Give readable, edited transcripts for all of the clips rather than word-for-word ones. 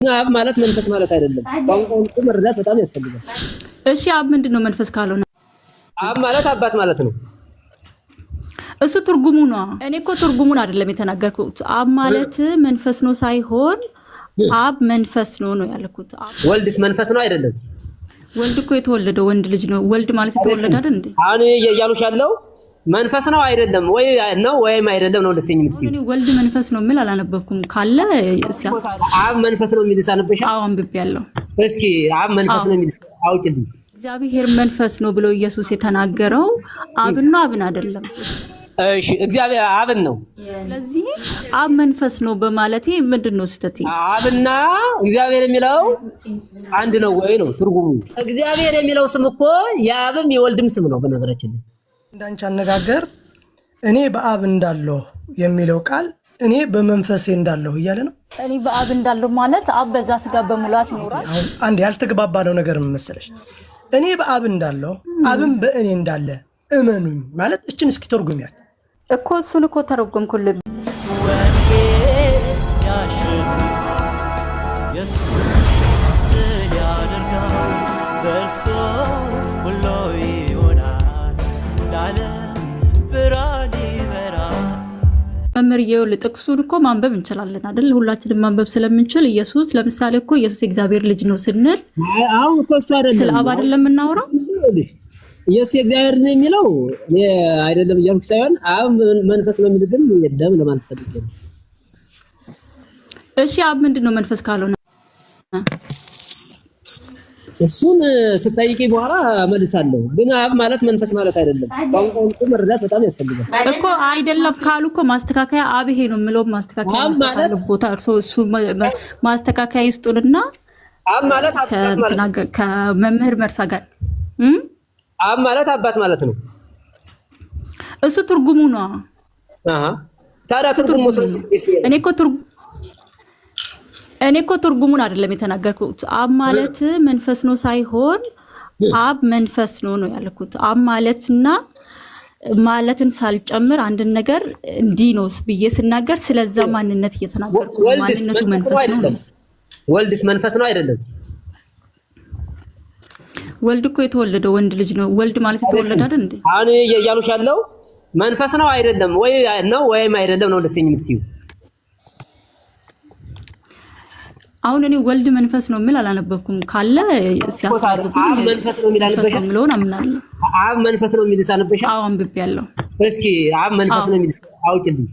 አብ ማለት መንፈስ ማለት አይደለም። ቋንቋውን መረዳት በጣም ያስፈልጋል። እሺ አብ ምንድነው? መንፈስ ካልሆነ አብ ማለት አባት ማለት ነው። እሱ ትርጉሙ ነው። እኔ እኮ ትርጉሙን አይደለም የተናገርኩት። አብ ማለት መንፈስ ነው ሳይሆን አብ መንፈስ ነው ነው ያልኩት። ወልድስ መንፈስ ነው አይደለም? ወልድ እኮ የተወለደው ወንድ ልጅ ነው። ወልድ ማለት የተወለደ አይደል እንዴ? አሁን እያሉሽ ያለው መንፈስ ነው አይደለም ወይ ነው ወይም አይደለም ነው ልትይኝ የምትይው? እኔ ወልድ መንፈስ ነው የሚል አላነበብኩም። ካለ አብ መንፈስ ነው የሚል ሳነበሽ? አዎ አንብቤያለሁ። እስኪ አብ መንፈስ ነው የሚል አውጪልኝ። እግዚአብሔር መንፈስ ነው ብሎ ኢየሱስ የተናገረው አብን ነው አብን አይደለም? እሺ እግዚአብሔር አብን ነው። ስለዚህ አብ መንፈስ ነው በማለቴ ምንድነው ስተት? አብና እግዚአብሔር የሚለው አንድ ነው ወይ ነው ትርጉሙ? እግዚአብሔር የሚለው ስም እኮ የአብም የወልድም ስም ነው። በነገራችን ላይ እንዳንቺ አነጋገር እኔ በአብ እንዳለሁ የሚለው ቃል እኔ በመንፈሴ እንዳለሁ እያለ ነው። እኔ በአብ እንዳለሁ ማለት አብ በዛ ስጋ በሙላት ይኖራል። አንድ ያልተግባባነው ነገር ምን መሰለሽ? እኔ በአብ እንዳለሁ አብም በእኔ እንዳለ እመኑኝ ማለት እችን እስኪ ተርጉሚያት እኮ። እሱን እኮ ተረጎምኩልህ። መምህር ይኸውልህ ጥቅሱን እኮ ማንበብ እንችላለን አይደል? ሁላችንም ማንበብ ስለምንችል ኢየሱስ ለምሳሌ እኮ ኢየሱስ የእግዚአብሔር ልጅ ነው ስንል አሁን እኮ እሱ አይደለም ስለ አብ አይደለም የምናወራው። ኢየሱስ የእግዚአብሔር ነው የሚለው አይደለም እያልኩ ሳይሆን አብ መንፈስ ነው የሚል ግን የለም ለማለት ፈልጌ ነው። እሺ አብ ምንድነው መንፈስ ካልሆነ? እሱን ስጠይቂ በኋላ መልሳለሁ። ግን አብ ማለት መንፈስ ማለት አይደለም። ቋንቋውን መረዳት በጣም ያስፈልጋል እኮ። አይደለም ካሉ እኮ ማስተካከያ አብ ይሄ ነው የምለው ማስተካከያ ማለት ቦታ እሱ ማስተካከያ ይስጡልና አብ ማለት ከመምህር መርሳ ጋር አብ ማለት አባት ማለት ነው። እሱ ትርጉሙ ነው። ታዲያ ትርጉሙ እኔ እኮ ትርጉሙን አይደለም የተናገርኩት። አብ ማለት መንፈስ ነው ሳይሆን አብ መንፈስ ነው ነው ያልኩት። አብ ማለትና ማለትን ሳልጨምር አንድ ነገር እንዲህ ነው ብዬ ስናገር ስለዛ ማንነት እየተናገርኩ ማንነቱ መንፈስ ነው። ወልድስ መንፈስ ነው አይደለም? ወልድ እኮ የተወለደው ወንድ ልጅ ነው። ወልድ ማለት የተወለደ አይደል እንዴ? አሁን እያሉሽ ያለው መንፈስ ነው አይደለም ወይ ነው ወይም አይደለም ነው ልትይኝ የምትይው? አሁን እኔ ወልድ መንፈስ ነው የሚል አላነበብኩም። ካለ ሲያሳርጉ አብ መንፈስ ነው የሚል አልበሻ ምለውን አምናለሁ። አብ መንፈስ ነው የሚል ሳነበሻ? አዎ አንብቤያለሁ። እስኪ አብ መንፈስ ነው የሚል አውጪልኝ።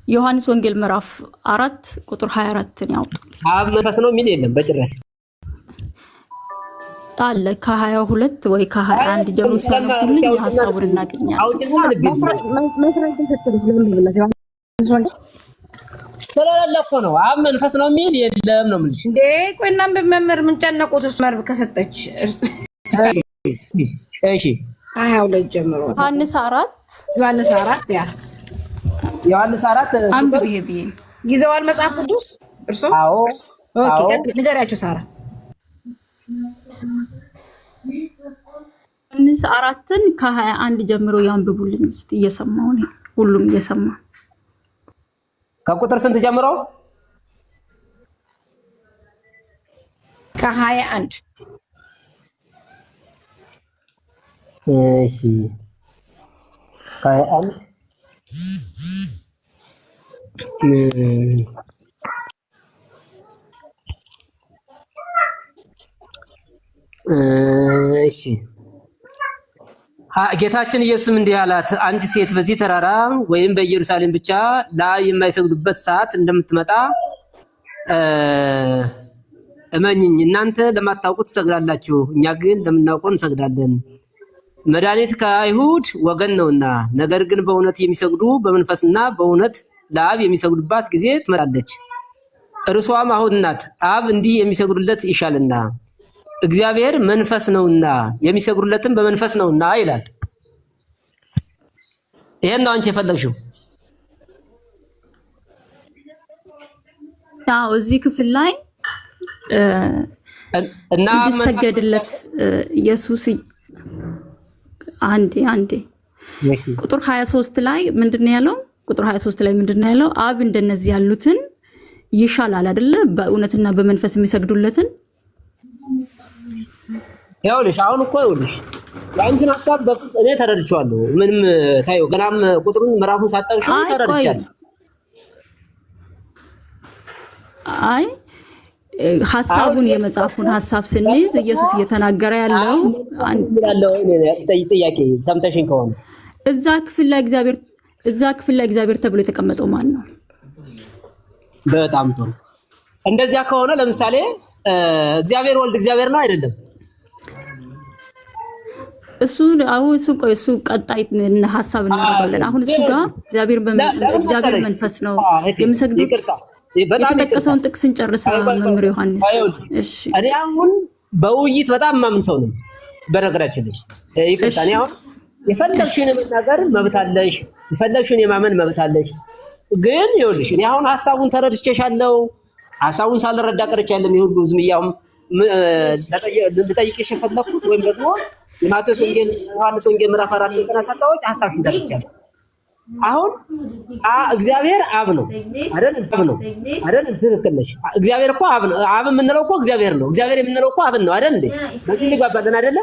ዮሐንስ ወንጌል ምዕራፍ 4 ቁጥር 24 ያውጡ። አብ መንፈስ ነው የሚል የለም በጭራሽ አለ። ከ22 ወይ ከ21 ጀምሮ ሲያነቡልኝ ሐሳቡን እናገኛለን። ስለሌለ እኮ ነው አብ መንፈስ ነው የሚል የለም ነው የምልሽ። እንዴ ቆይ እና መምህር ምን ጨነቁት? እሱ መርብ ከሰጠች እሺ 22 ጀምሮ ዮሐንስ 4 ያ ዮሐንስ 4 አንብብ ይሄ ይዘዋል መጽሐፍ ቅዱስ እርሶ? አዎ ኦኬ ንገሪያቸው ሳራ። ዮሐንስ 4ን ከ21 ጀምሮ ያንብቡልኝ እስቲ። እየሰማው ነው ሁሉም እየሰማ። ከቁጥር ስንት ጀምሮ? ከ21 እሺ ከ21 እሺ ጌታችን ኢየሱስም እንዲህ አላት፣ አንቺ ሴት በዚህ ተራራ ወይም በኢየሩሳሌም ብቻ ለአብ የማይሰግዱበት ሰዓት እንደምትመጣ እመኝኝ። እናንተ ለማታውቁት ትሰግዳላችሁ፣ እኛ ግን ለምናውቀው እንሰግዳለን። መድኃኒት ከአይሁድ ወገን ነውና፣ ነገር ግን በእውነት የሚሰግዱ በመንፈስና በእውነት ለአብ የሚሰግዱባት ጊዜ ትመጣለች፣ እርሷም አሁን ናት። አብ እንዲህ የሚሰግዱለት ይሻልና እግዚአብሔር መንፈስ ነውና የሚሰግዱለትም በመንፈስ ነውና ይላል። ይሄን ነው አንቺ የፈለግሽው? አዎ እዚህ ክፍል ላይ እና እንዲሰገድለት ኢየሱስ አንዴ ቁጥር 23 ላይ ምንድነው ያለው? ቁጥር 23 ላይ ምንድነው ያለው? አብ እንደነዚህ ያሉትን ይሻላል አይደለ? በእውነትና በመንፈስ የሚሰግዱለትን ይኸውልሽ አሁን እኮ ይኸውልሽ የአንቺን ሀሳብ በፊት እኔ ተረድቼዋለሁ። ምንም ታየው ገናም ቁጥሩን ምዕራፉን ሳጠቅሽው ተረድቻለሁ። አይ ሐሳቡን የመጽሐፉን ሐሳብ ስንይዝ ኢየሱስ እየተናገረ ያለው ጥያቄ ሰምተሽኝ ከሆነ እዛ ክፍል ላይ እግዚአብሔር ተብሎ የተቀመጠው ማን ነው? በጣም ጥሩ። እንደዚያ ከሆነ ለምሳሌ እግዚአብሔር ወልድ እግዚአብሔር ነው አይደለም? እሱ ቀጣይ ሐሳብ እናደርጋለን። አሁን እሱ ጋር እግዚአብሔር መንፈስ ነው የሚሰግዱ የተጠቀሰውን ጥቅስ እንጨርሳ መምህር ዮሐንስ። እሺ እኔ አሁን በውይይት በጣም ማምን ሰው ነኝ። በነገራችን ላይ ይቅርታ፣ እኔ አሁን የፈለግሽውን የመናገር መብት አለሽ፣ የፈለግሽውን የማመን መብት አለሽ። ግን ይኸውልሽ እኔ አሁን ሐሳቡን ተረድቼሻለሁ። ሐሳቡን ሳልረዳ ቀርቻለሁ። ይሁሉ ዝም ያውም ልጠይቅሽ የፈለኩት ወይም ደግሞ የማቴዎስ ወንጌል ዮሐንስ ወንጌል ምዕራፍ 4 ቁጥር 17 ሐሳብሽን ተረድቻለሁ። አሁን እግዚአብሔር አብ ነው አይደል? አብ ነው አይደል? ትክክል ነሽ። እግዚአብሔር እኮ አብ ነው። አብ የምንለው እኮ እግዚአብሔር ነው። እግዚአብሔር የምንለው እኮ አብ ነው አይደል እንዴ? በዚህ እንግባባለን አይደለ?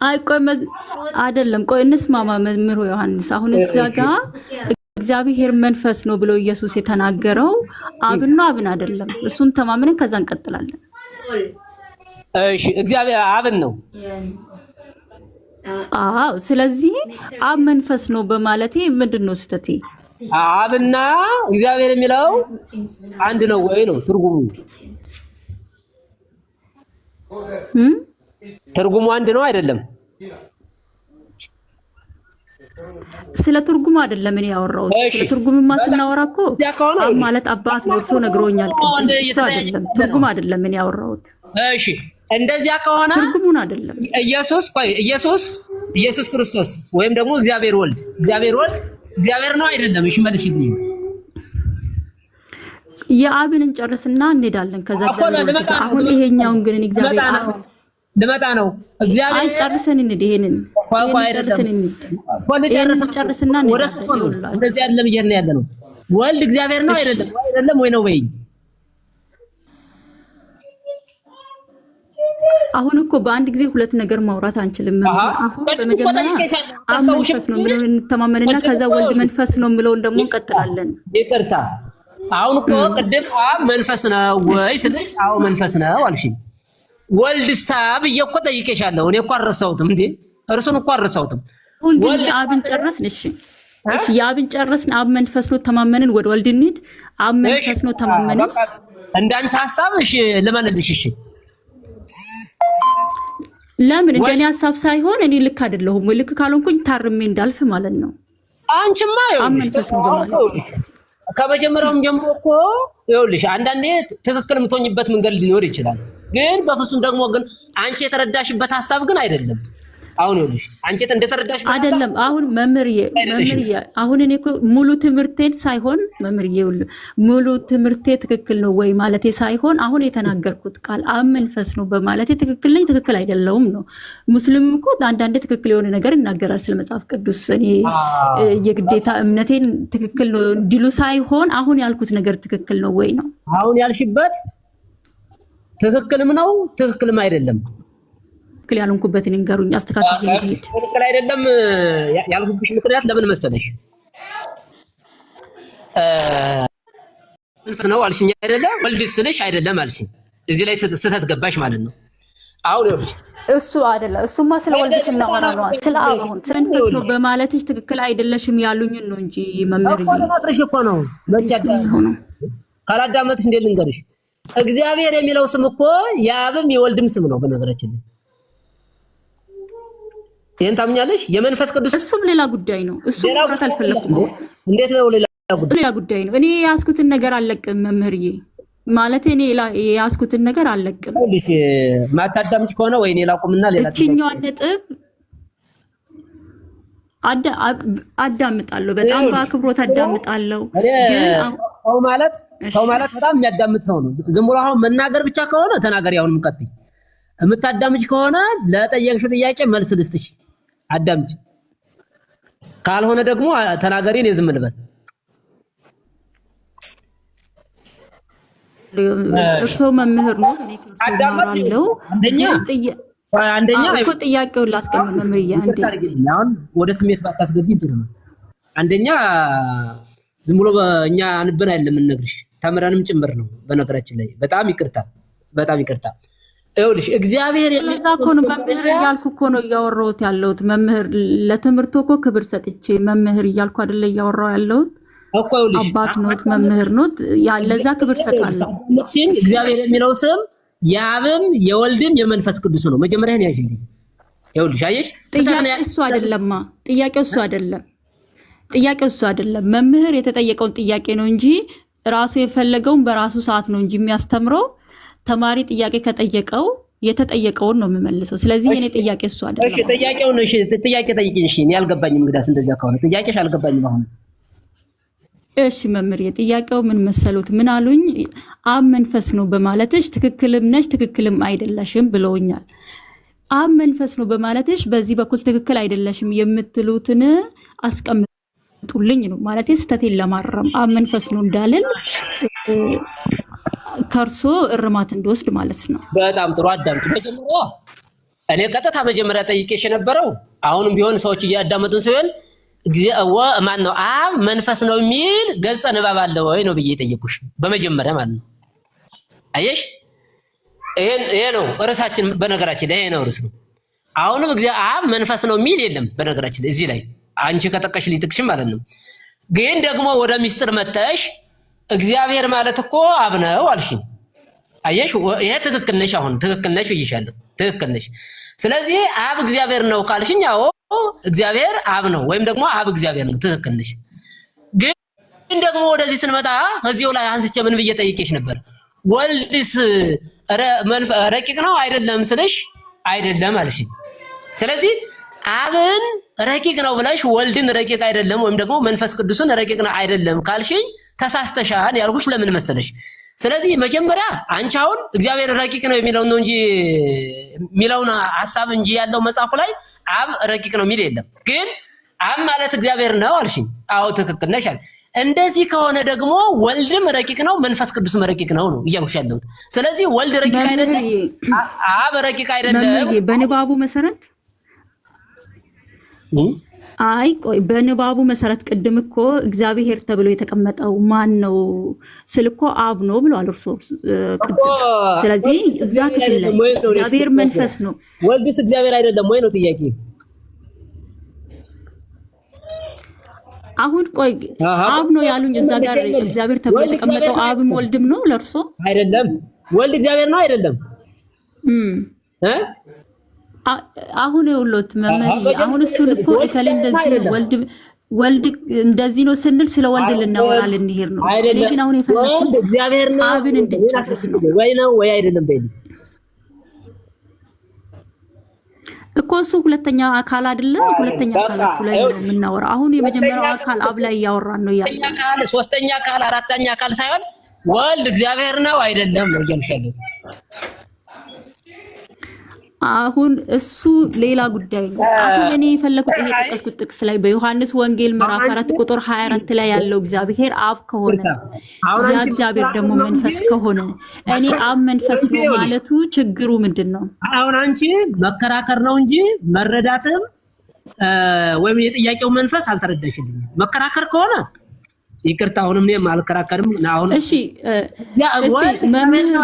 አይ ቆይ አይደለም፣ ቆይ እንስማማ መምህር ዮሐንስ። አሁን እዛ ጋር እግዚአብሔር መንፈስ ነው ብሎ ኢየሱስ የተናገረው አብን ነው አብን አይደለም? እሱን ተማምነን ከዛ እንቀጥላለን። እሺ እግዚአብሔር አብን ነው። አዎ ስለዚህ አብ መንፈስ ነው በማለቴ ምንድነው ስተቴ? አብና እግዚአብሔር የሚለው አንድ ነው ወይ ነው ትርጉሙ? ትርጉሙ አንድ ነው አይደለም? ስለ ትርጉሙ አይደለም እኔ ያወራው። ስለ ትርጉምማ ስናወራ እኮ አብ ማለት አባት ነው እርሶ ነግሮኛል። አይደለም ትርጉም አይደለም እኔ ያወራሁት። እሺ እንደዚያ ከሆነ ትርጉሙን አይደለም ኢየሱስ ክርስቶስ ወይም ደግሞ እግዚአብሔር ወልድ እግዚአብሔር ነው አይደለም? እሺ መልሽልኝ። የአብን እንጨርስና እንሄዳለን። ከዛ አሁን ይሄኛውን ግን እግዚአብሔር ልመጣ ነው። እግዚአብሔር አይጨርስን እንዴ? ይሄንን ጨርስና እንደዚህ አይደለም እየሄድን ያለ ነው። ወልድ እግዚአብሔር ነው አይደለም ወይ ነው ወይ? አሁን እኮ በአንድ ጊዜ ሁለት ነገር ማውራት አንችልም። አሁን በመጀመሪያ አብ መንፈስ ነው የሚለውን እንተማመንና ከዛ ወልድ መንፈስ ነው የሚለውን ደግሞ እንቀጥላለን። ይቅርታ አሁን እኮ ቅድም አብ መንፈስ ነው ወይ ስልሽ አዎ መንፈስ ነው አልሽኝ። ወልድሳ ብዬ እኮ ጠይቄሻለሁ። እኔ እኮ አልረሳሁትም እንዴ? እርሱን እኮ አልረሳሁትም። ወልድ አብን ጨረስን። እሺ የአብን ጨረስን። አብ መንፈስ ነው ተማመንን። ወደ ወልድ እንሂድ። አብ መንፈስ ነው ተማመንን። እንዳንቺ ሐሳብ እሺ ልመልልሽ። እሺ ለምን እንደኔ ሐሳብ ሳይሆን እኔ ልክ አይደለሁም ወይ? ልክ ካልሆንኩኝ ታርሜ እንዳልፍ ማለት ነው። አንቺማ መንፈስ ነው በማለት ከመጀመሪያውም ጀምሮ እኮ ይኸውልሽ አንዳንዴ ትክክል የምትሆኝበት መንገድ ሊኖር ይችላል። ግን በፍጹም ደግሞ ግን አንቺ የተረዳሽበት ሐሳብ ግን አይደለም። አሁን ይኸውልሽ አንቺ እንደተረዳሽበት አይደለም። አሁን መምህርዬ አሁን እኔ እኮ ሙሉ ትምህርቴን ሳይሆን መምህርዬ ሙሉ ትምህርቴ ትክክል ነው ወይ ማለቴ ሳይሆን አሁን የተናገርኩት ቃል አብ መንፈስ ነው በማለቴ ትክክል ነኝ ትክክል አይደለውም ነው። ሙስሊም እኮ አንዳንዴ ትክክል የሆነ ነገር ይናገራል ስለ መጽሐፍ ቅዱስ። እኔ የግዴታ እምነቴን ትክክል ነው እንዲሉ ሳይሆን አሁን ያልኩት ነገር ትክክል ነው ወይ ነው። አሁን ያልሽበት ትክክልም ነው ትክክልም አይደለም። ትክክል ያልሆንኩበትን ንገሩኝ አስተካክዬ እንድሄድ። ትክክል አይደለም ያልኩብሽ ምክንያት ለምን መሰለሽ? መንፈስ ነው አልሽኝ አይደለ? ወልድ ስልሽ አይደለም አልሽኝ። እዚህ ላይ ስህተት ገባሽ ማለት ነው። አሁን ይኸውልሽ እሱ አይደለ እሱማ ስለ ወልድ ስናወራ ነው። ስለ አብ አሁን ስለ መንፈስ ነው በማለትሽ ትክክል አይደለሽም ያሉኝን ነው እንጂ መምህርዬ እኮ ነው ካላዳመጥሽ እንዴት ልንገርሽ? እግዚአብሔር የሚለው ስም እኮ የአብም የወልድም ስም ነው በነገራችን ላይ። ይሄን ታምኛለሽ? የመንፈስ ቅዱስ እሱም ሌላ ጉዳይ ነው። እሱ ማውራት አልፈለኩም። እንዴት ነው ሌላ ጉዳይ ነው። እኔ ያስኩትን ነገር አልለቅም መምህርዬ፣ ማለት እኔ ያስኩትን ነገር አልለቅም። ልጅ ማታዳምጪ ከሆነ ወይ እኔ ላቁምና ሌላ እቺኛዋን ነጥብ አዳምጣለሁ። በጣም በአክብሮት አዳምጣለሁ። ሰው ማለት በጣም የሚያዳምጥ ሰው ነው። ዝም ብሎ አሁን መናገር ብቻ ከሆነ ተናገሪ። አሁን ቀጥይ። የምታዳምጪ ከሆነ ለጠየቅሽው ጥያቄ መልስ ልስጥሽ። አዳምጪ። ካልሆነ ደግሞ ተናገሪ። እኔ ዝም ልበል። እርስዎ መምህር ነው፣ እኔ ክርስቶስ እማራለሁ። አንደኛ እኮ ጥያቄውን ላስቀምጥ መምህርዬ፣ አንዴ አሁን ወደ ስሜት ባታስገቢኝ ጥሩ ነው። አንደኛ ዝም ብሎ እኛ አንበን አይደለም የምንነግርሽ፣ ተምረንም ጭምር ነው። በነገራችን ላይ በጣም ይቅርታ ይኸውልሽ እግዚአብሔር ለዛ እኮ ነው መምህር እያልኩ እኮ ነው እያወራሁት ያለሁት። መምህር ለትምህርቱ እኮ ክብር ሰጥቼ መምህር እያልኩ አይደለ እያወራሁ ያለሁት እኮ። ይኸውልሽ አባት ኖት መምህር ኖት፣ ለዛ ክብር ሰጣለሁ። እግዚአብሔር የሚለው ስም የአብም የወልድም የመንፈስ ቅዱስ ነው። መጀመሪያ ነው ያጅልኝ። ይኸውልሽ አየሽ፣ ጥያቄው እሱ አይደለም። መምህር የተጠየቀውን ጥያቄ ነው እንጂ ራሱ የፈለገውን በራሱ ሰዓት ነው እንጂ የሚያስተምረው። ተማሪ ጥያቄ ከጠየቀው የተጠየቀውን ነው የምመልሰው። ስለዚህ የኔ ጥያቄ እሱ አይደለም። እሺ ጥያቄውን እሺ ጥያቄ ጠይቂኝ። እሺ እኔ አልገባኝም። እንግዲያስ እንደዛ ከሆነ ጥያቄሽ አልገባኝም አሁን። እሺ መምህር ጥያቄው ምን መሰሉት? ምን አሉኝ? አብ መንፈስ ነው በማለትሽ ትክክልም ነሽ ትክክልም አይደለሽም ብለውኛል። አብ መንፈስ ነው በማለትሽ በዚህ በኩል ትክክል አይደለሽም የምትሉትን አስቀምጡልኝ ነው ማለት ስህተቴን ለማረም አብ መንፈስ ነው እንዳልል ከርሶ እርማት እንደወስድ ማለት ነው። በጣም ጥሩ አዳምጡ። መጀመሪያ እኔ ቀጥታ መጀመሪያ ጠይቄሽ የነበረው አሁንም ቢሆን ሰዎች እያዳመጡን ሲሆን ማን ነው አብ መንፈስ ነው የሚል ገጸ ንባብ አለ ወይ ነው ብዬ ጠየቁሽ በመጀመሪያ ማለት ነው። አየሽ ይሄ ነው ርዕሳችን። በነገራችን ላይ ይሄ ነው ርዕሱ። አሁንም አብ መንፈስ ነው የሚል የለም በነገራችን ላይ እዚህ ላይ አንቺ ከጠቀሽ ልጥቅሽ ማለት ነው። ግን ደግሞ ወደ ሚስጥር መተሽ እግዚአብሔር ማለት እኮ አብ ነው አልሽኝ። አየሽ ይሄ ትክክል ነሽ። አሁን ትክክል ነሽ ብዬሻለሁ። ትክክል ነሽ። ስለዚህ አብ እግዚአብሔር ነው ካልሽኝ አዎ እግዚአብሔር አብ ነው ወይም ደግሞ አብ እግዚአብሔር ነው። ትክክል ነሽ። ግን ደግሞ ወደዚህ ስንመጣ እዚሁ ላይ አንስቼ ምን ብዬ ጠይቄሽ ነበር? ወልድስ ረቂቅ ነው አይደለም ስልሽ አይደለም አልሽኝ። ስለዚህ አብን ረቂቅ ነው ብለሽ ወልድን ረቂቅ አይደለም ወይም ደግሞ መንፈስ ቅዱስን ረቂቅ ነው አይደለም ካልሽኝ ተሳስተሻል ያልኩሽ ለምን መሰለሽ? ስለዚህ መጀመሪያ አንቺ አሁን እግዚአብሔር ረቂቅ ነው የሚለው ነው እንጂ የሚለውን ሐሳብ እንጂ ያለው መጽሐፉ ላይ አብ ረቂቅ ነው የሚል የለም። ግን አብ ማለት እግዚአብሔር ነው አልሽኝ። አዎ ትክክል ነሽ። እንደዚህ ከሆነ ደግሞ ወልድም ረቂቅ ነው መንፈስ ቅዱስም ረቂቅ ነው እያልኩሽ ያለሁት። ስለዚህ ወልድ ረቂቅ አይደለም፣ አብ ረቂቅ አይደለም በንባቡ መሰረት አይ ቆይ በንባቡ መሰረት ቅድም እኮ እግዚአብሔር ተብሎ የተቀመጠው ማን ነው ስልኮ አብ ነው ብሏል እርሶ ቅድም። ስለዚህ እዛ ክፍል ላይ እግዚአብሔር መንፈስ ነው ወልድስ እግዚአብሔር አይደለም ወይ ነው ጥያቄ። አሁን ቆይ አብ ነው ያሉኝ እዛ ጋር እግዚአብሔር ተብሎ የተቀመጠው አብም ወልድም ነው ለእርሶ አይደለም? ወልድ እግዚአብሔር ነው አይደለም? አሁን ይኸውልዎት መምህር አሁን እሱን እኮ እከሌ እንደዚህ ነው ወልድ እንደዚህ ነው ስንል ስለ ወልድ ልናወራ ልንሄድ ነው። እኔ ግን አሁን የፈለኩት እግዚአብሔር ነው አብን እንድጨርስ ነው። ወይ ነው ወይ አይደለም በይልኝ እኮ እሱ ሁለተኛ አካል አይደለ? ሁለተኛ አካላችሁ ላይ ነው የምናወራው። አሁን የመጀመሪያው አካል አብ ላይ እያወራን ነው ያለው። ሁለተኛ አካል፣ ሶስተኛ አካል፣ አራተኛ አካል ሳይሆን ወልድ እግዚአብሔር ነው አይደለም ነው እያልሻለሁ። አሁን እሱ ሌላ ጉዳይ ነው። አሁን እኔ የፈለኩት ይሄ ተጠቅስኩት ጥቅስ ላይ በዮሐንስ ወንጌል ምዕራፍ 4 ቁጥር 24 ላይ ያለው እግዚአብሔር አብ ከሆነ ያ እግዚአብሔር ደግሞ መንፈስ ከሆነ እኔ አብ መንፈስ ነው ማለቱ ችግሩ ምንድነው? አሁን አንቺ መከራከር ነው እንጂ መረዳትም ወይም የጥያቄው መንፈስ አልተረዳሽልኝም። መከራከር ከሆነ ይቅርታ አሁንም እኔ አልከራከርም። አሁን እሺ መምህር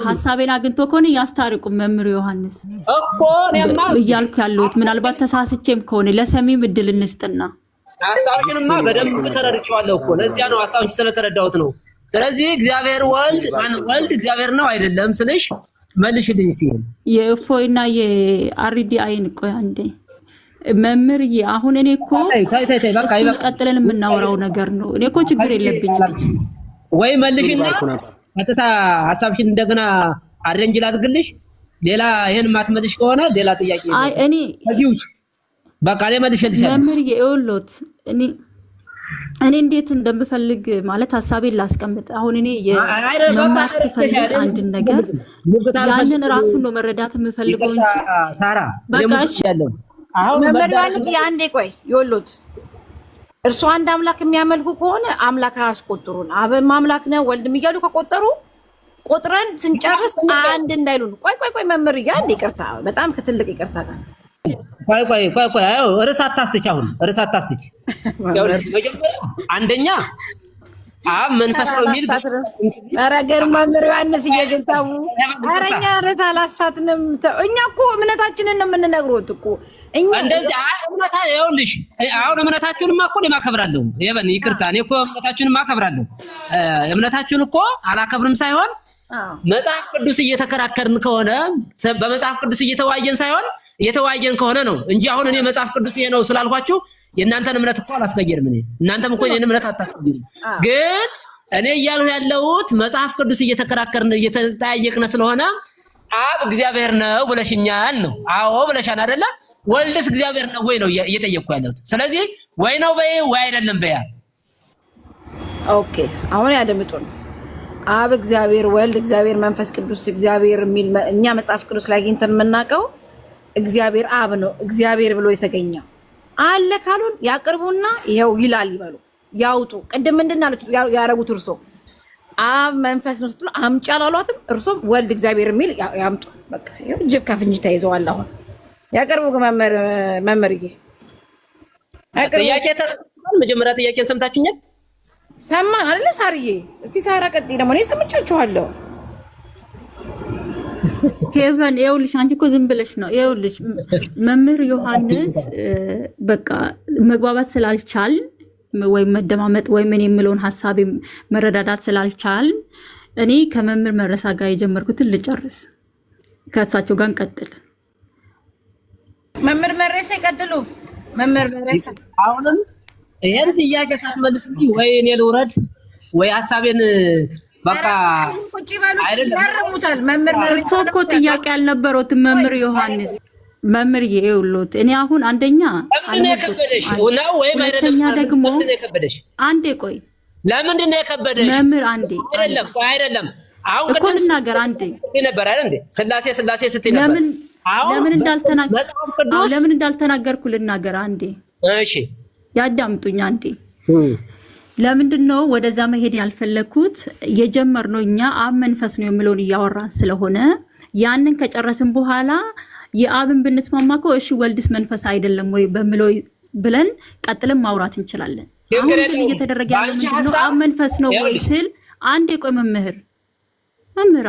ሐሳቤን አግኝቶ ከሆነ ያስታርቁ መምህር ዮሐንስ እኮ እኔማ እያልኩ ያለሁት ምናልባት ተሳስቼም ከሆነ ለሰሚም እድል እንስጥና ሐሳብሽንማ በደንብ ተረድቼዋለሁ እኮ ለዚያ ነው ሐሳብሽ ስለተረዳሁት ነው። ስለዚህ እግዚአብሔር ወልድ እግዚአብሔር ነው አይደለም ስልሽ መልሽልኝ ሲል የእፎይና የአሪዲ አይን ቆይ አንዴ መምህርዬ አሁን እኔ እኮ በቃ ቀጥለን የምናወራው ነገር ነው። እኔ እኮ ችግር የለብኝም። ወይ መልሽና ቀጥታ ሐሳብሽን እንደገና አረንጅ ላድርግልሽ። ሌላ ይሄን ማትመልሽ ከሆነ ሌላ ጥያቄ አይ እኔ በቃ ላይ መልሽልሻለሁ። መምህርዬ ይኸውልዎት እኔ እንዴት እንደምፈልግ ማለት ሐሳቤን ላስቀምጥ። አሁን እኔ የመማር ስፈልግ አንድ ነገር ያንን ራሱን ነው መረዳት የምፈልገው እንጂ ሳራ በቃ ያለው አሁን መድኃኒት ያንዴ ቆይ ይወሉት እርሱ አንድ አምላክ የሚያመልኩ ከሆነ አምላክ አያስቆጥሩን። አብም አምላክ ነው ወልድም እያሉ ከቆጠሩ ቆጥረን ስንጨርስ አንድ እንዳይሉን። ቆይ መምህርዬ አንድ ይቅርታ፣ በጣም ከትልቅ ይቅርታ ጋር ቆይ አዎ ርዕስ አታስች። አሁን ርዕስ አታስች። መጀመሪያ አንደኛ አብ መንፈስ ነው የሚል አረገር መምህር ዮሐንስ እየገዛው አረኛ ርዕስ አላሳትንም። እኛ እኮ እምነታችንን ነው የምንነግሮት እኮ እኛ እንደዚህ እምነታ ይኸውልሽ፣ አሁን እምነታችሁንማ እኮ እኔ ማከብራለሁ። ይበን ይቅርታ፣ እኔ እኮ እምነታችሁን ማከብራለሁ። እምነታችሁን እኮ አላከብርም ሳይሆን መጽሐፍ ቅዱስ እየተከራከርን ከሆነ በመጽሐፍ ቅዱስ እየተዋየን ሳይሆን እየተዋየን ከሆነ ነው እንጂ አሁን እኔ መጽሐፍ ቅዱስ ይሄ ነው ስላልኳችሁ የእናንተን እምነት እኮ አላስቀየርም። እናንተም እኮ የኔን እምነት አታስቀይሩም። ግን እኔ እያልሁ ያለሁት መጽሐፍ ቅዱስ እየተከራከርን እየተጠያየቅን ስለሆነ አብ እግዚአብሔር ነው ብለሽኛል ነው። አዎ ብለሻል አይደለ? ወልድስ እግዚአብሔር ነው ወይ ነው እየጠየቅኩ ያለሁት። ስለዚህ ወይ ነው በይ ወይ አይደለም በያ። ኦኬ አሁን ያደምጡን። አብ እግዚአብሔር፣ ወልድ እግዚአብሔር፣ መንፈስ ቅዱስ እግዚአብሔር የሚል እኛ መጽሐፍ ቅዱስ ላይ አግኝተን የምናውቀው እግዚአብሔር አብ ነው እግዚአብሔር ብሎ የተገኘው አለ ካሉን ያቅርቡና ይሄው ይላል ይበሉ ያውጡ። ቅድም ምንድን አሉት ያረጉት? እርሶ አብ መንፈስ ነው ስትሉ አምጪ አላሏትም? እርሶም ወልድ እግዚአብሔር የሚል ያምጡ። በቃ ይሄው ጅብ ከፍንጅ ተይዘዋል። አሁን ያቅርቡ። መምህርዬ ጥያቄ ተሰጥቷል። መጀመሪያ ጥያቄ ሰምታችሁኛል? ሰማን አይደለ? ሳርዬ እስቲ ሳራ ቀጥይ። ደግሞ እኔ ሰምቻችኋለሁ። ሄቨን ይኸውልሽ፣ አንቺ እኮ ዝም ብለሽ ነው። ይኸውልሽ መምህር ዮሐንስ በቃ መግባባት ስላልቻል ወይም መደማመጥ ወይም እኔ የምለውን ሀሳብ መረዳዳት ስላልቻል እኔ ከመምህር መረሳ ጋር የጀመርኩትን ልጨርስ፣ ከእሳቸው ጋር እንቀጥል። መምህር መረሳ ይቀጥሉ። መምህር መረሳ አሁንም ይሄን ጥያቄ ሳትመልስ እንጂ ወይ እኔ ልውረድ ወይ ሀሳቤን በቃ አይደለም። ያረሙታል። መምህር እርሶ እኮ ጥያቄ ያልነበረውትም መምህር ዮሐንስ መምህር ይኸውልዎት፣ እኔ አሁን አንደኛ ለምንድን ነው የከበደሽ ነው ወይም አይደለም? ደግሞ ለምንድን ነው የከበደሽ? አንዴ ቆይ፣ ለምንድን ነው የከበደሽ? መምህር አንዴ አይደለም አሁን እኮ ልናገር። አንዴ ነበር አይደል እንዴ? ስላሴ ስትይ ነበር። ለምን እንዳልተናገርኩ ልናገር። አንዴ እሺ፣ ያዳምጡኝ አንዴ። ለምንድን ነው ወደዛ መሄድ ያልፈለኩት? የጀመርነው እኛ አብ መንፈስ ነው የሚለውን እያወራን ስለሆነ ያንን ከጨረስን በኋላ የአብን ብንስማማ እኮ እሺ ወልድስ መንፈስ አይደለም ወይ በሚለው ብለን ቀጥለን ማውራት እንችላለን። አሁን ግን እየተደረገ ያለው ምንድነው? አብ መንፈስ ነው ወይ ስል አንዴ ቆይ መምህር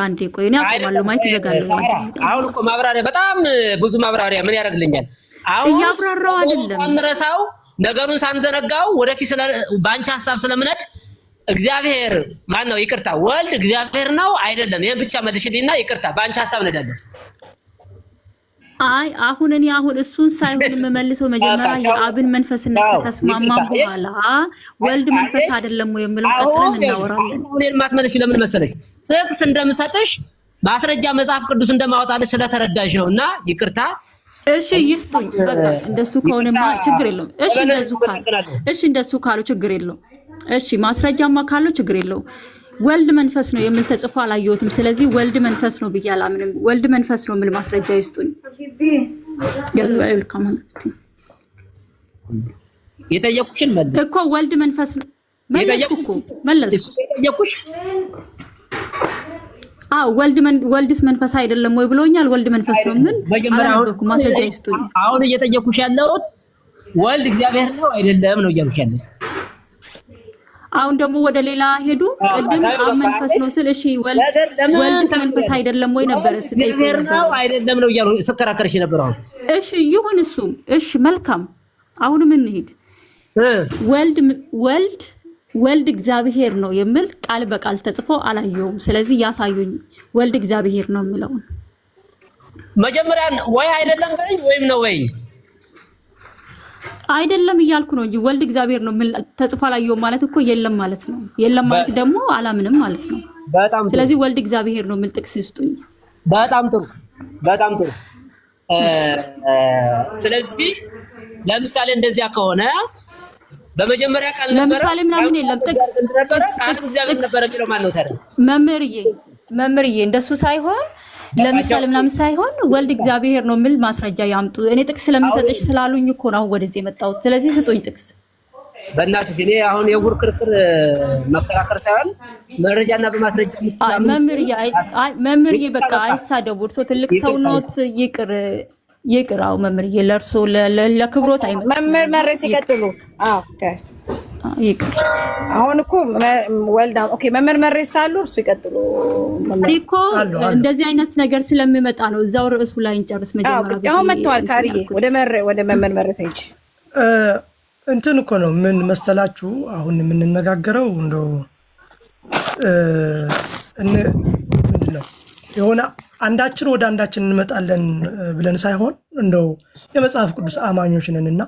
አንዴ ቆይ፣ እኔ አቆማለሁ ማይክ ይዘጋለሁ። አሁን እኮ ማብራሪያ በጣም ብዙ ማብራሪያ ምን ያደርግልኛል? አሁን እያብራራው አይደለም አንረሳው ነገሩን ሳንዘነጋው ወደፊት ባንቺ ሐሳብ ስለምነድ እግዚአብሔር ማን ነው? ይቅርታ ወልድ እግዚአብሔር ነው አይደለም? ይሄን ብቻ መልሽልኝና ይቅርታ ባንቺ ሐሳብ ነዳለን። አይ አሁን እኔ እሱን ሳይሆን የምመልሰው መጀመሪያ የአብን መንፈስነት ከተስማማ በኋላ ወልድ መንፈስ አይደለም ወይ የሚለው ቀጥለን እናወራለን። አሁን የማትመልሽ ለምን መሰለሽ? ጥቅስ እንደምሰጥሽ ማስረጃ መጽሐፍ ቅዱስ እንደማወጣልሽ ስለተረዳሽ ነውና ይቅርታ። እሺ ይስጡኝ። በቃ እንደሱ ከሆነማ ችግር የለውም። እሺ እንደሱ ካሉ ችግር የለውም። እሺ ማስረጃማ ካለው ችግር የለውም። ወልድ መንፈስ ነው የሚል ተጽፎ አላየሁትም። ስለዚህ ወልድ መንፈስ ነው ብዬ አላምንም። ወልድ መንፈስ ነው የሚል ማስረጃ ይስጡኝ። የጠየቁሽን መልስ እኮ ወልድ መንፈስ ነው መለስኩ እኮ መለስኩ። የጠየቁሽ ወልድስ መንፈስ አይደለም ወይ ብሎኛል። ወልድ መንፈስ ነው ምን አላነበርኩ። ማስረጃ ይስጡኝ። አሁን እየጠየቁሽ ያለሁት ወልድ እግዚአብሔር ነው አይደለም ነው እያልኩሽ ያለሁት። አሁን ደግሞ ወደ ሌላ ሄዱ። ቅድም አብ መንፈስ ነው ስል እሺ ወልድስ መንፈስ አይደለም ወይ ነበር እግዚአብሔር ነው አይደለም ነው እያልኩ ስከራከርሽ ነበር። አሁን እሺ ይሁን እሱ እሺ መልካም። አሁን ምን እንሂድ። ወልድ እግዚአብሔር ነው የሚል ቃል በቃል ተጽፎ አላየውም። ስለዚህ ያሳዩኝ ወልድ እግዚአብሔር ነው የሚለውን መጀመሪያ ወይ አይደለም ወይም ነው ወይ አይደለም እያልኩ ነው እንጂ ወልድ እግዚአብሔር ነው የሚል ተጽፎ አላየውም ማለት እኮ የለም ማለት ነው። የለም ማለት ደግሞ አላምንም ማለት ነው። ስለዚህ ወልድ እግዚአብሔር ነው የሚል ጥቅስ ይስጡኝ። በጣም ጥሩ። ስለዚህ ለምሳሌ እንደዚያ ከሆነ በመጀመሪያ ቃል ነበር። ለምሳሌ ምናምን የለም ጥቅስ ነበር የሚለው ማን ነው ታዲያ? መምህርዬ እንደሱ ሳይሆን ለምሳሌ ምናምን ሳይሆን ወልድ እግዚአብሔር ነው የሚል ማስረጃ ያምጡ። እኔ ጥቅስ ስለምሰጥሽ ስላሉኝ እኮ ነው ወደዚህ የመጣሁት። ስለዚህ ስጡኝ ጥቅስ። በእናትሽ እኔ አሁን የጉር ክርክር መከራከር ሳይሆን መረጃና በማስረጃ መምህርዬ በቃ አይሳደቡ። እርሶ ትልቅ ሰው ኖት። ይቅራው መምህርዬ፣ ለእርሶ ለክብሮት አይመጣም። መምህር መሬት ይቀጥሉ። ይቅር። አሁን እኮ ወልዳ ኦኬ፣ መምህር መሬት ሳሉ እርሱ ይቀጥሉ። እኮ እንደዚህ አይነት ነገር ስለሚመጣ ነው። እዛው ርዕሱ ላይ እንጨርስ መጀመሪያ። አሁን መጥቷል። ሳርዬ ወደ መምህር መሬት ሂጅ። እንትን እኮ ነው ምን መሰላችሁ፣ አሁን የምንነጋገረው እንደው ምንድነው የሆነ አንዳችን ወደ አንዳችን እንመጣለን ብለን ሳይሆን እንደው የመጽሐፍ ቅዱስ አማኞች ነንና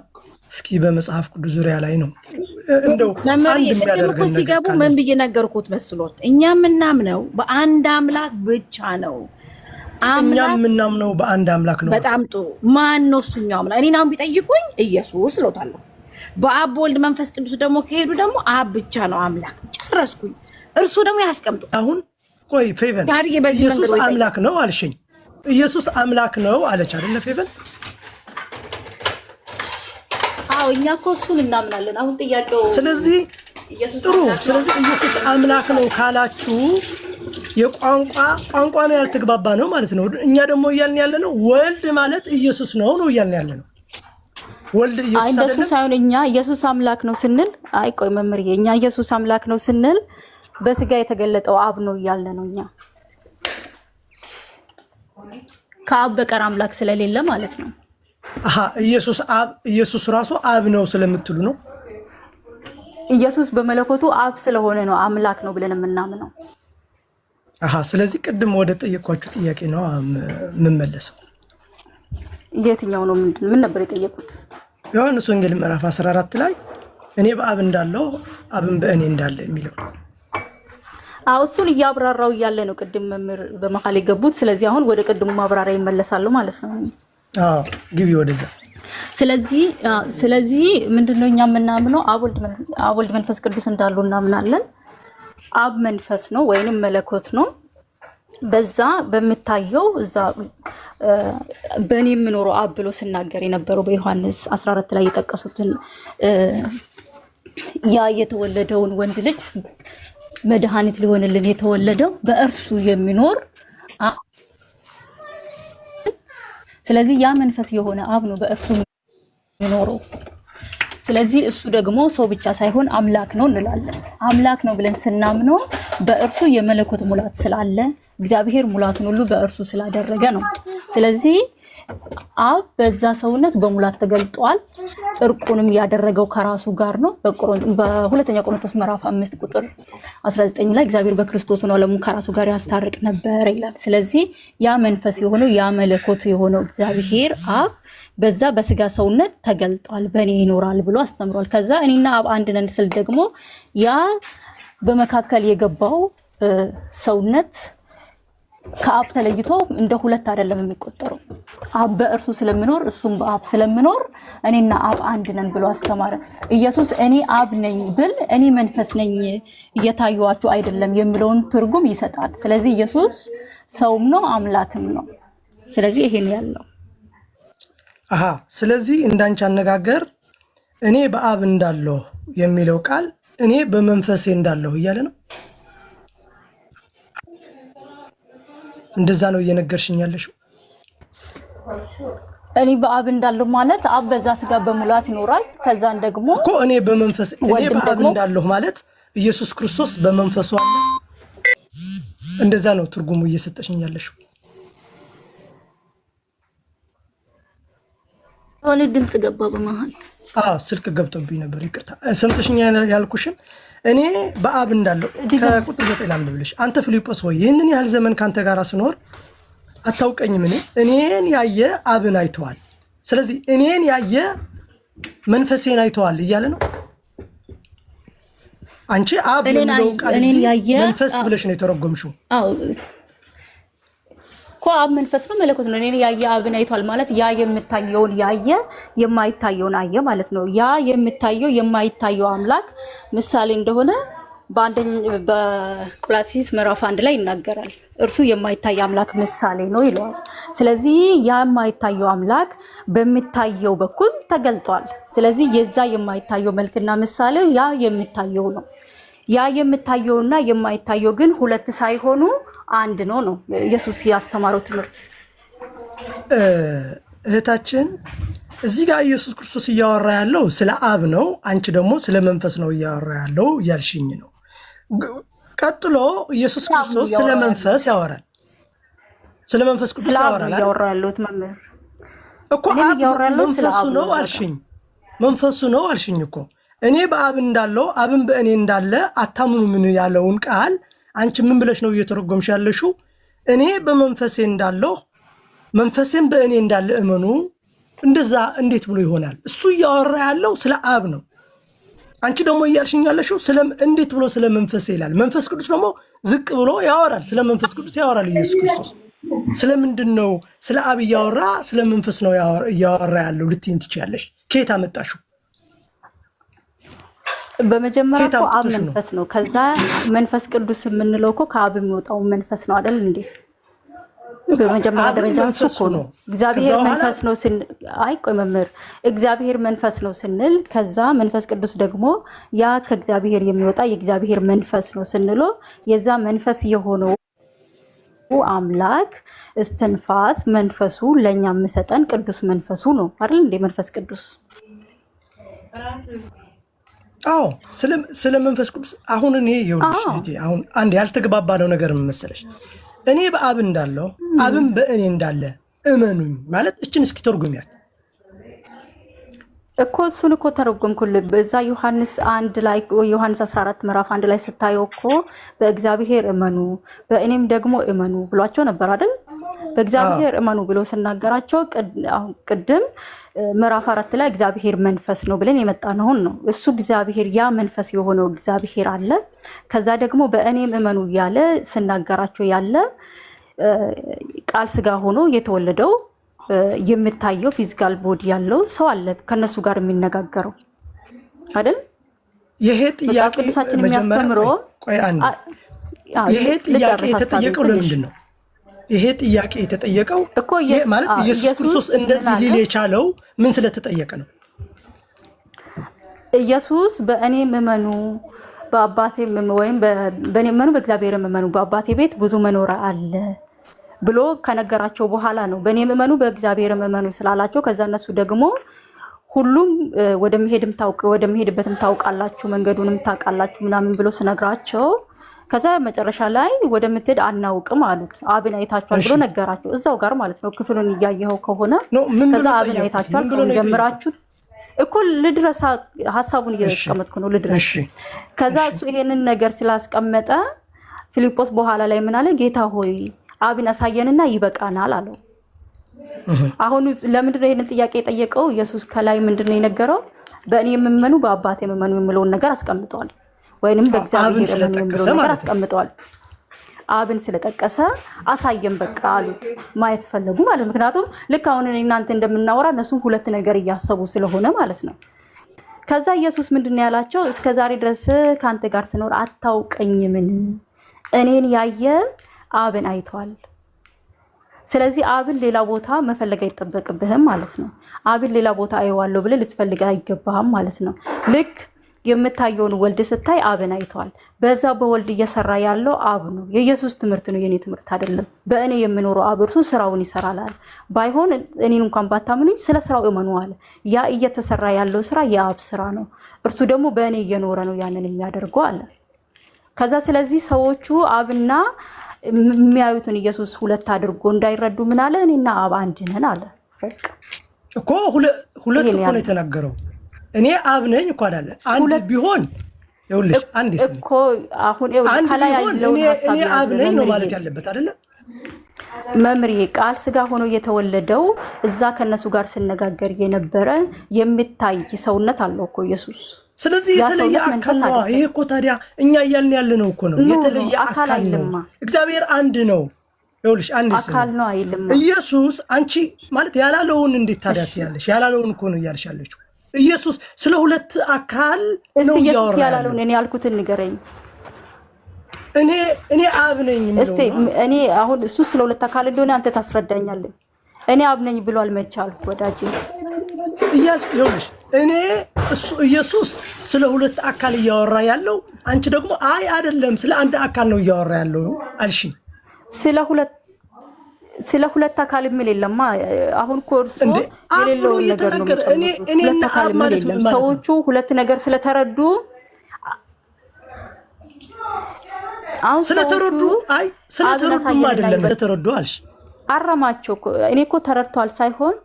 እስኪ በመጽሐፍ ቅዱስ ዙሪያ ላይ ነው እንደው አንድ የሚያደርገን ሲገቡ ምን ብዬ ነገርኩት መስሎት፣ እኛ የምናምነው በአንድ አምላክ ብቻ ነው። እኛ የምናምነው በአንድ አምላክ ነው። በጣም ጥሩ። ማን ነው እሱኛው አምላክ? እኔን አሁን ቢጠይቁኝ ኢየሱስ እሎታለሁ። በአብ ወልድ መንፈስ ቅዱስ ደግሞ ከሄዱ ደግሞ አብ ብቻ ነው አምላክ። ጨረስኩኝ። እርሱ ደግሞ ያስቀምጡ። አሁን ቆይ ፌቨን ኢየሱስ አምላክ ነው አልሽኝ። ኢየሱስ አምላክ ነው አለች አይደለ ፌቨን? አዎ እኛ እኮ እሱን እናምናለን። አሁን ጥያቄው ስለዚህ ጥሩ። ስለዚህ ኢየሱስ አምላክ ነው ካላችሁ የቋንቋ ነው ያልተግባባ ነው ማለት ነው። እኛ ደግሞ እያልን ያለ ነው ወልድ ማለት ኢየሱስ ነው እያልን ያለ ነው። ወልድ ኢየሱስ አይደለም። እንደሱ ሳይሆን እኛ ኢየሱስ አምላክ ነው ስንል ቆይ መምህርዬ፣ እኛ ኢየሱስ አምላክ ነው ስንል በስጋ የተገለጠው አብ ነው እያልን ነው። እኛ ከአብ በቀር አምላክ ስለሌለ ማለት ነው። ኢየሱስ ራሱ አብ ነው ስለምትሉ ነው። ኢየሱስ በመለኮቱ አብ ስለሆነ ነው አምላክ ነው ብለን የምናምነው። ስለዚህ ቅድም ወደ ጠየኳችሁ ጥያቄ ነው የምመለሰው። የትኛው ነው? ምን ነበር የጠየቁት? ዮሐንስ ወንጌል ምዕራፍ 14 ላይ እኔ በአብ እንዳለው አብን በእኔ እንዳለ የሚለው እሱን እያብራራው እያለ ነው ቅድም መምህር በመሀል የገቡት። ስለዚህ አሁን ወደ ቅድሙ ማብራሪያ ይመለሳሉ ማለት ነው። ግቢ ወደዛ። ስለዚህ ምንድነው እኛ የምናምነው አብ ወልድ መንፈስ ቅዱስ እንዳሉ እናምናለን። አብ መንፈስ ነው ወይንም መለኮት ነው። በዛ በሚታየው እዛ በእኔ የምኖረው አብ ብሎ ሲናገር የነበረው በዮሐንስ 14 ላይ የጠቀሱትን ያ የተወለደውን ወንድ ልጅ መድኃኒት ሊሆንልን የተወለደው በእርሱ የሚኖር ስለዚህ ያ መንፈስ የሆነ አብ ነው በእርሱ የሚኖረው። ስለዚህ እሱ ደግሞ ሰው ብቻ ሳይሆን አምላክ ነው እንላለን። አምላክ ነው ብለን ስናምነው በእርሱ የመለኮት ሙላት ስላለ እግዚአብሔር ሙላቱን ሁሉ በእርሱ ስላደረገ ነው። ስለዚህ አብ በዛ ሰውነት በሙላት ተገልጧል። እርቁንም ያደረገው ከራሱ ጋር ነው። በሁለተኛ ቆሮንቶስ ምዕራፍ 5 ቁጥር 19 ላይ እግዚአብሔር በክርስቶስ ነው ዓለሙን ከራሱ ጋር ያስታርቅ ነበር ይላል። ስለዚህ ያ መንፈስ የሆነው ያ መለኮቱ የሆነው እግዚአብሔር አብ በዛ በስጋ ሰውነት ተገልጧል፣ በእኔ ይኖራል ብሎ አስተምሯል። ከዛ እኔና አብ አንድ ነን ስል ደግሞ ያ በመካከል የገባው ሰውነት ከአብ ተለይቶ እንደ ሁለት አይደለም የሚቆጠረው። አብ በእርሱ ስለሚኖር እሱም በአብ ስለሚኖር እኔና አብ አንድ ነን ብሎ አስተማረ። ኢየሱስ እኔ አብ ነኝ ብል እኔ መንፈስ ነኝ እየታየዋችሁ አይደለም የሚለውን ትርጉም ይሰጣል። ስለዚህ ኢየሱስ ሰውም ነው አምላክም ነው። ስለዚህ ይሄ ነው ያለው። ስለዚህ እንዳንቺ አነጋገር እኔ በአብ እንዳለሁ የሚለው ቃል እኔ በመንፈሴ እንዳለሁ እያለ ነው። እንደዛ ነው እየነገርሽኝ ያለሽው። እኔ በአብ እንዳለሁ ማለት አብ በዛ ስጋ በሙላት ይኖራል። ከዛን ደግሞ እኮ እኔ በመንፈስ እኔ በአብ እንዳለሁ ማለት ኢየሱስ ክርስቶስ በመንፈሱ አለ። እንደዛ ነው ትርጉሙ እየሰጠሽኝ ያለሽው። ሆነ ድምጽ ገባ በመሃል። ስልክ ገብቶብኝ ነበር፣ ይቅርታ። ሰምተሽኝ ያልኩሽን እኔ በአብ እንዳለሁ ከቁጥር 9 ላንብብልሽ። አንተ ፊልጶስ ሆይ ይህንን ያህል ዘመን ካንተ ጋር ስኖር አታውቀኝም? እኔን ያየ አብን አይተዋል። ስለዚህ እኔን ያየ መንፈሴን አይተዋል እያለ ነው። አንቺ አብ የሚለው ቃል መንፈስ ብለሽ ነው የተረጎምሽው። እኮ አብ መንፈስ ነው መለኮት ነው። እኔን ያየ አብን አይቷል ማለት ያ የምታየውን ያየ የማይታየውን አየ ማለት ነው። ያ የምታየው የማይታየው አምላክ ምሳሌ እንደሆነ በቆላስይስ ምዕራፍ 1 ላይ ይናገራል። እርሱ የማይታይ አምላክ ምሳሌ ነው ይለዋል። ስለዚህ ያ የማይታየው አምላክ በሚታየው በኩል ተገልጧል። ስለዚህ የዛ የማይታየው መልክና ምሳሌው ያ የሚታየው ነው። ያ የምታየውና የማይታየው ግን ሁለት ሳይሆኑ አንድ ነው ነው ኢየሱስ ያስተማረው ትምህርት። እህታችን እዚህ ጋር ኢየሱስ ክርስቶስ እያወራ ያለው ስለ አብ ነው፣ አንቺ ደግሞ ስለ መንፈስ ነው እያወራ ያለው እያልሽኝ ነው። ቀጥሎ ኢየሱስ ክርስቶስ ስለ መንፈስ ያወራል፣ ስለ መንፈስ ቅዱስ ያወራል። እያወራ ያለው መምህር እኮ አብ መንፈሱ ነው አልሽኝ፣ መንፈሱ ነው አልሽኝ እኮ እኔ በአብ እንዳለው አብን በእኔ እንዳለ አታምኑ ምን ያለውን ቃል አንቺ ምን ብለሽ ነው እየተረጎምሽ ያለሽው? እኔ በመንፈሴ እንዳለው መንፈሴም በእኔ እንዳለ እመኑ። እንደዛ እንዴት ብሎ ይሆናል? እሱ እያወራ ያለው ስለ አብ ነው። አንቺ ደግሞ እያልሽኝ ያለሽው እንዴት ብሎ ስለ መንፈሴ ይላል? መንፈስ ቅዱስ ደግሞ ዝቅ ብሎ ያወራል፣ ስለ መንፈስ ቅዱስ ያወራል ኢየሱስ ክርስቶስ። ስለምንድን ነው ስለ አብ እያወራ ስለ መንፈስ ነው እያወራ ያለው ልትይኝ ትችያለሽ? ከየት አመጣሽው? በመጀመሪያ እኮ አብ መንፈስ ነው። ከዛ መንፈስ ቅዱስ የምንለው እኮ ከአብ የሚወጣው መንፈስ ነው አይደል እንዴ? በመጀመሪያ ደረጃ እሱ እኮ ነው። እግዚአብሔር መንፈስ ነው ስንል አይ ቆይ መምህር፣ እግዚአብሔር መንፈስ ነው ስንል ከዛ መንፈስ ቅዱስ ደግሞ ያ ከእግዚአብሔር የሚወጣ የእግዚአብሔር መንፈስ ነው ስንሎ የዛ መንፈስ የሆነው አምላክ እስትንፋስ መንፈሱ ለኛ የሚሰጠን ቅዱስ መንፈሱ ነው አይደል እንዴ? መንፈስ ቅዱስ አዎ ስለ መንፈስ ቅዱስ አሁን እኔ ይኸውልሽ እህቴ፣ አሁን አንድ ያልተግባባለው ነገር ምን መሰለሽ? እኔ በአብ እንዳለው አብን በእኔ እንዳለ እመኑኝ ማለት እችን እስኪ ተርጉሚያት እኮ እሱን እኮ ተረጎምኩልህ። በዛ ዮሐንስ 1 ላይ ዮሐንስ 14 ምዕራፍ 1 ላይ ስታየው እኮ በእግዚአብሔር እመኑ በእኔም ደግሞ እመኑ ብሏቸው ነበር አይደል? በእግዚአብሔር እመኑ ብሎ ስናገራቸው ቅድም ምዕራፍ 4 ላይ እግዚአብሔር መንፈስ ነው ብለን የመጣነው ነው። እሱ እግዚአብሔር ያ መንፈስ የሆነው እግዚአብሔር አለ። ከዛ ደግሞ በእኔም እመኑ ያለ ስናገራቸው ያለ ቃል ስጋ ሆኖ የተወለደው የምታየው ፊዚካል ቦዲ ያለው ሰው አለ ከነሱ ጋር የሚነጋገረው አይደል? ይሄ ጥያቄ ቅዱሳችን የሚያስተምረው ይሄ ጥያቄ የተጠየቀው ለምንድን ነው? ይሄ ጥያቄ የተጠየቀው ማለት ኢየሱስ ክርስቶስ እንደዚህ ሊል የቻለው ምን ስለተጠየቀ ነው? ኢየሱስ በእኔም እመኑ በአባቴም ወይም በእኔ እመኑ በእግዚአብሔርም እመኑ በአባቴ ቤት ብዙ መኖሪያ አለ ብሎ ከነገራቸው በኋላ ነው በእኔም እመኑ በእግዚአብሔርም እመኑ ስላላቸው ከዛ እነሱ ደግሞ ሁሉም ወደሚሄድበትም ታውቃላችሁ መንገዱንም ታውቃላችሁ ምናምን ብሎ ስነግራቸው ከዛ መጨረሻ ላይ ወደምትሄድ አናውቅም አሉት። አብን አይታችኋል ብሎ ነገራቸው እዛው ጋር ማለት ነው። ክፍሉን እያየኸው ከሆነ ከዛ አብን አይታችኋል ጀምራችሁ እኮ ልድረስ ሐሳቡን እያስቀመጥኩ ነው ልድረስ። ከዛ እሱ ይሄንን ነገር ስላስቀመጠ ፊልጶስ በኋላ ላይ ምን አለ? ጌታ ሆይ አብን አሳየንና ይበቃናል አለው። አሁን ለምንድን ነው ይሄንን ጥያቄ የጠየቀው? ኢየሱስ ከላይ ምንድነው የነገረው? በእኔ የምመኑ በአባቴ የምመኑ የሚለውን ነገር አስቀምጧል። ወይንም በእግዚአብሔር የሚለው ነገር አስቀምጧል። አብን ስለጠቀሰ አሳየን በቃ አሉት። ማየት ፈለጉ ማለት ምክንያቱም ልክ አሁን እናንተ እንደምናወራ እነሱም ሁለት ነገር እያሰቡ ስለሆነ ማለት ነው። ከዛ ኢየሱስ ምንድነው ያላቸው? እስከዛሬ ድረስ ካንተ ጋር ስኖር አታውቀኝምን? እኔን ያየ አብን አይቷል። ስለዚህ አብን ሌላ ቦታ መፈለግ አይጠበቅብህም ማለት ነው። አብን ሌላ ቦታ አይዋለው ብለህ ልትፈልግ አይገባህም ማለት ነው። ልክ የምታየውን ወልድ ስታይ አብን አይቷል። በዛ በወልድ እየሰራ ያለው አብ ነው። የኢየሱስ ትምህርት ነው፣ የኔ ትምህርት አይደለም። በእኔ የሚኖረው አብ እርሱ ስራውን ይሰራል። ባይሆን እኔን እንኳን ባታምኑኝ ስለ ስራው እመኑ አለ። ያ እየተሰራ ያለው ስራ የአብ ስራ ነው። እርሱ ደግሞ በእኔ እየኖረ ነው ያንን የሚያደርገው አለ። ከዛ ስለዚህ ሰዎቹ አብና የሚያዩትን ኢየሱስ ሁለት አድርጎ እንዳይረዱ ምን አለ? እኔና አብ አንድ ነን አለ። በቃ እኮ ሁለት እኮ ነው የተናገረው። እኔ አብ ነኝ እኮ አላለ። አንድ ቢሆን ይኸውልሽ አንድ እኮ አሁን ከላይ ያለው እኔ አብ ነኝ ነው ማለት ያለበት አይደለ? መምሪ ቃል ስጋ ሆኖ የተወለደው እዛ ከነሱ ጋር ሲነጋገር የነበረ የሚታይ ሰውነት አለው እኮ ኢየሱስ። ስለዚህ የተለየ አካል ነው። ይሄ እኮ ታዲያ እኛ እያልን ያለ ነው እኮ ነው። የተለየ አካል ነው። እግዚአብሔር አንድ ነው። ይኸውልሽ አንድ አካል ነው አይልም ኢየሱስ። አንቺ ማለት ያላለውን እንዴት ታዲያ ትያለሽ? ያላለውን እኮ ነው እያልሽ ያለሽው። ኢየሱስ ስለ ሁለት አካል ነው ያወራው። ያላለውን እኔ ያልኩትን ንገረኝ። እኔ አብ ነኝ ነው። እስቲ እኔ አሁን እሱ ስለ ሁለት አካል እንደሆነ አንተ ታስረዳኛለህ። እኔ አብ ነኝ ብሏል መቻል ወዳጅ ይኸውልሽ እኔ እሱ ኢየሱስ ስለ ሁለት አካል እያወራ ያለው አንቺ ደግሞ አይ አይደለም ስለ አንድ አካል ነው እያወራ ያለው አልሽ። ስለ ሁለት አካል ምን የለማ። አሁን ኮርሱ የሌለው ነገር ነው። እኔና አብ ማለት ነው። ሰዎቹ ሁለት ነገር ስለተረዱ አሁን ስለተረዱ አይ ስለተረዱ አይደለም ስለተረዱ አልሽ። አረማቸው እኮ እኔ እኮ ተረድቷል ሳይሆን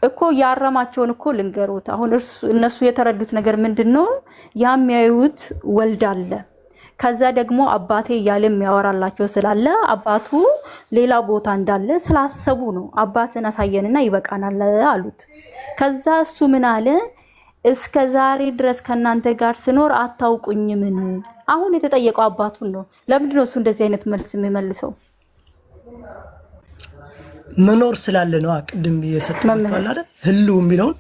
እኮ ያረማቸውን እኮ ልንገሩት። አሁን እነሱ የተረዱት ነገር ምንድነው? ያሚያዩት ወልድ አለ፣ ከዛ ደግሞ አባቴ እያለ የሚያወራላቸው ስላለ አባቱ ሌላ ቦታ እንዳለ ስላሰቡ ነው አባትን አሳየንና ይበቃናል አሉት። ከዛ እሱ ምን አለ? እስከ ዛሬ ድረስ ከናንተ ጋር ስኖር አታውቁኝምን? አሁን የተጠየቀው አባቱን ነው። ለምንድን ነው እሱ እንደዚህ አይነት መልስ የሚመልሰው? መኖር ስላለ ነው። ቅድም የሰጠው አይደል ህልው የሚለውን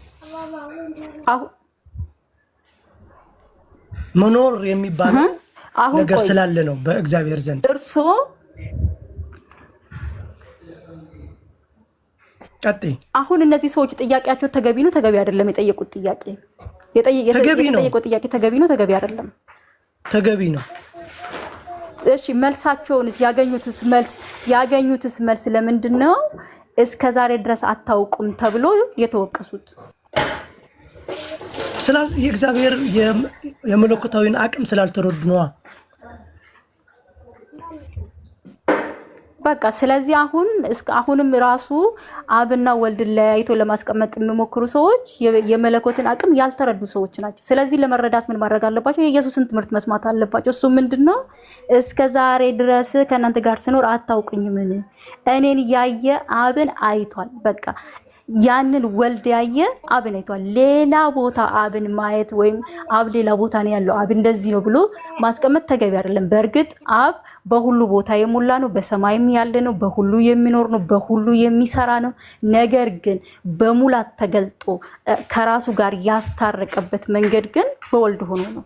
መኖር የሚባለው ነገር ስላለ ነው በእግዚአብሔር ዘንድ። እርሱ አሁን እነዚህ ሰዎች ጥያቄያቸው ተገቢ ነው ተገቢ አይደለም? የጠየቁት ጥያቄ የጠየቁት ጥያቄ ተገቢ ነው ተገቢ አይደለም? ተገቢ ነው። እሺ መልሳቸውንስ ያገኙትስ መልስ ለምንድን ነው እስከ ዛሬ ድረስ አታውቁም ተብሎ የተወቀሱት? የእግዚአብሔር የመለኮታዊን አቅም ስላልተረዱ ነው። በቃ ስለዚህ አሁንም ራሱ አብና ወልድን ለያይቶ ለማስቀመጥ የሚሞክሩ ሰዎች የመለኮትን አቅም ያልተረዱ ሰዎች ናቸው። ስለዚህ ለመረዳት ምን ማድረግ አለባቸው? የኢየሱስን ትምህርት መስማት አለባቸው። እሱ ምንድነው? እስከ ዛሬ ድረስ ከእናንተ ጋር ስኖር አታውቁኝምን? እኔን ያየ አብን አይቷል። በቃ ያንን ወልድ ያየ አብን አይቷል። ሌላ ቦታ አብን ማየት ወይም አብ ሌላ ቦታ ነው ያለው አብ እንደዚህ ነው ብሎ ማስቀመጥ ተገቢ አይደለም። በእርግጥ አብ በሁሉ ቦታ የሞላ ነው፣ በሰማይም ያለ ነው፣ በሁሉ የሚኖር ነው፣ በሁሉ የሚሰራ ነው። ነገር ግን በሙላት ተገልጦ ከራሱ ጋር ያስታረቀበት መንገድ ግን በወልድ ሆኖ ነው።